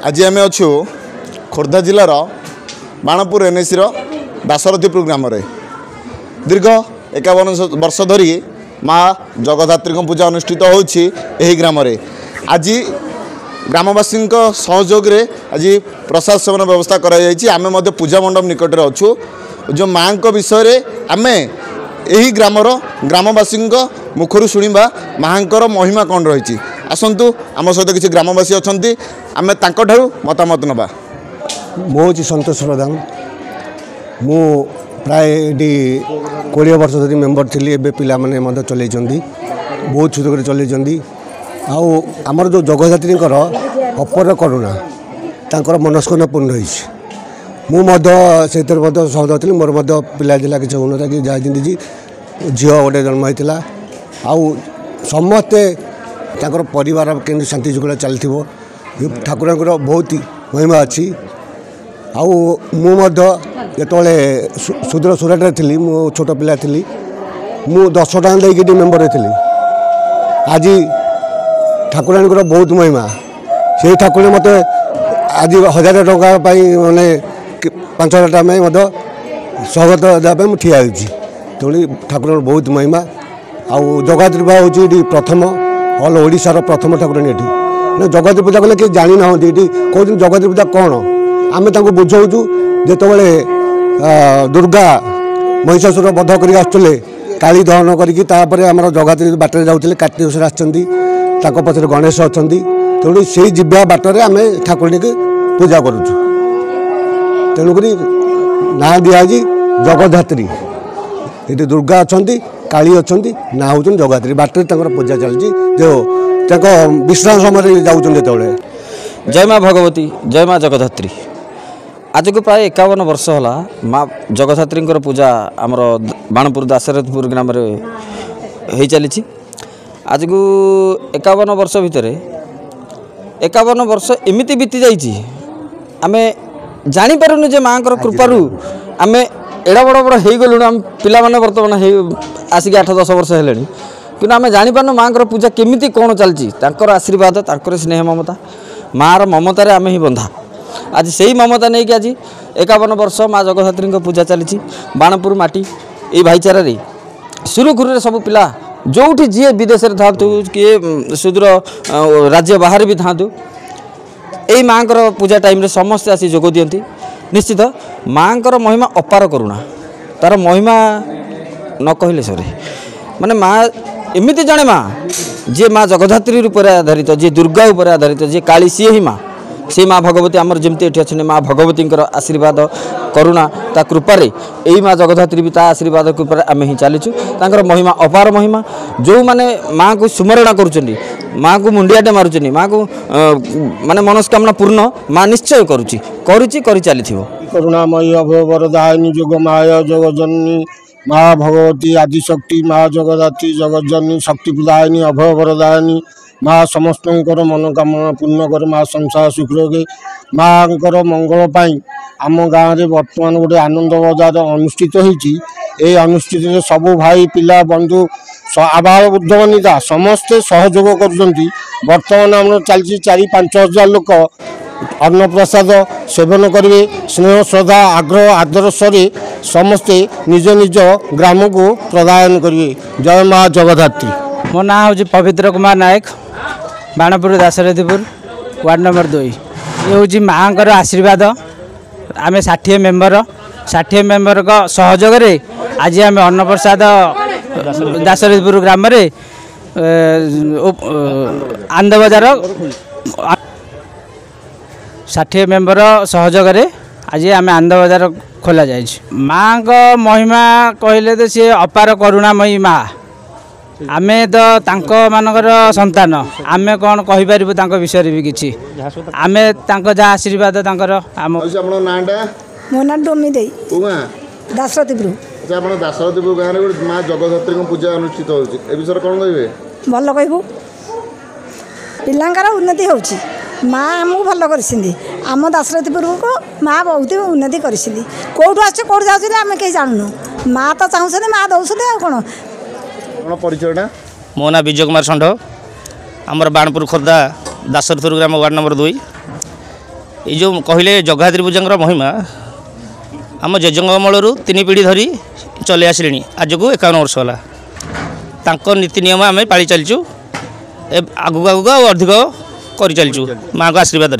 आज आम अच्छु खोर्धा जिलार बाणपुर एनएसी दासरथीपुर ग्राम दीर्घ 51 वर्ष धरी माँ जगधात्री पूजा अनुष्ठित होछि एही ग्राम आज ग्रामवासी सहयोग रे आज प्रसाद सेवन व्यवस्था आम पूजा मंडप निकट अच्छु जो माँ विषय आम यही ग्रामर ग्रामवासी मुखर शुणा माँ महिमा कौन रही आसतु आम सहित किसी ग्रामवासी अच्छा आम तांको मतामत नवा। मो सतोष प्रधान मु प्राय 20 वर्ष धरी मेम्बर थी ए पिला माने चल बहुत सुख चल आमर जो जगधात्री अपर करुणा तांकर मनस्कामना पूर्ण होती सहज थी मोर पिला जिला किसी होना कि जहाँ जी झील गोटे जन्म होता समस्ते परिवार के शांति जुगड़ा चलती ठाकुर बहुत महिमा अच्छी आते सुदूर सुराट थी मु छोट पिला थी मु 10 टका देकी मेम्बर थी आज ठाकुराणी बहुत महिमा से ठाकुर मत आज 1000 टका माने 5000 टका में स्वागत देवाई मुझे ठिया तेणु ठाकुर बहुत महिमा आउ जगधात्री पूजा हूँ प्रथम ऑल ओडिशार प्रथम ठाकुराणी ये जगधात्री पूजा कले कि जानी ना ये कहते जगधात्री पूजा कौन आम बुझाऊँ जिते दुर्गा महिषासुर बध कर आसुले काली दहन करपर आम जगधात्री बाटर जाते कार्तिकेश्वर आसर पछे गणेश अच्छा तेणु से जीवा बाटर आम ठाकुराणी की पूजा करुँ तेणुक ना दिखाई जगधात्री ये दुर्गा अच्छा काली अच्छा ना हूँ जगधात्री बाटर पूजा चलती जो विश्राम समय जाते। जय माँ भगवती जय माँ जगधात्री आज को प्राय 51 वर्ष है माँ जगधात्री पूजा आमर बाणपुर दासरथीपुर ग्राम हो चली आज को 51 वर्ष भितर 51 वर्ष एमती बीती जाइए आम जापारूँ जे माँ कृपारू आम एड़ा बड़ बड़ हो गलु आम पिला बर्तमान आसिक 8-10 वर्ष है कि आम जापार माँ पूजा केमी कौन चलती आशीर्वाद तर स्नेह ममता माँ ममतार आम ही बंधा आज से ही ममता नहीं कि आज 51 वर्ष माँ जगधात्री पूजा चली बाणपुर माटी ये भाईचारा सुरुखुरु सब पिला जो जी विदेश में था किए सुदूर राज्य बाहर भी था यही माँ पूजा टाइम समस्ते आसी जोग दियंती निश्चित माँ महिमा अपार करुणा तार महिमा न कहले सरे माने माँ एमती जड़े माँ जी माँ जगधात्री रूप आधारित जी दुर्गा उपर आधारित जी काली सी ही माँ से माँ भगवती आमर जमती ये अच्छे माँ भगवती आशीर्वाद करुणा ता कृपार यही माँ जगधात्री भी ता आशीर्वाद कृपार आम ही चलीचु तांकर महिमा अपार महिमा जो मैंने माँ को सुमरणा करुँच माँ को मुंडियाटे मारुच माँ को माने मनस्कामना पूर्ण माँ निश्चय कर चली करुणामयी अभय वरदायिनी जोगमाया जगजननी माँ भगवती आदिशक्ति माँ जगधात्री जगज्जननी शक्ति प्रदायिनी अभय वरदायिनी माँ समस्त मनोकामना पूर्ण कर माँ संसार सुख रखे माँ मंगल पाई आम गाँव में बर्तमान गोटे आनंद बजार अनुष्ठित होती अनुष्ठित सबू भाई पिला बंधु आबाल बुद्ध वनिता समस्ते सहयोग कर बर्तमान आम चलती 4-5 हजार लोक अन्न प्रसाद सेवन करेंगे स्नेह श्रद्धा आग्रह आदर सरे समस्ते निज निज ग्राम को प्रदान करेंगे। जय माँ जगधात्री। मो ना हूँ पवित्र कुमार नायक बाणपुर दासरथीपुर वार्ड नंबर 2 ये हूँ माँ आशीर्वाद आम 60 मेम्बर का सहयोग आज आम अन्न प्रसाद दासरथीपुर ग्राम आनंद बजार 60 मेम्बर सहयोग आज आम आनंद बजार खोल जाए माँ को महिमा कहले तो सी अपार करुणामयी माँ आम तो मानकर संतान आम कौन कहीपर विषय भी किसी आम जहाँ आशीर्वाद मो ना डोमी दे दासरथीपुर दासरथीपुर गाँव में माँ जगधात्री पूजा अनुष्ठित होविषय कौन कहे भल कहबू पिलांकर उन्नति हो माँ आमको भल कर आम दासरथीपुर को माँ बहुत उन्नति कर कौटू आस कौट जाऊँ आम कहीं जानूनु माँ तो चाहूँ माँ दौसते आ कौन परिचयटा मो ना विजय कुमार षंढ आमर बाणपुर खोर्धा दासरथीपुर ग्राम वार्ड नंबर 2 ये जो कहले जगधात्री पूजा महिमा आम जेजंग अमलू 3 पीढ़ी धरी चले आसिले आज को 51 वर्ष है नीति नियम आम पाली चलचु आगू आगू अधिक कर चलचु माँ को आशीर्वाद।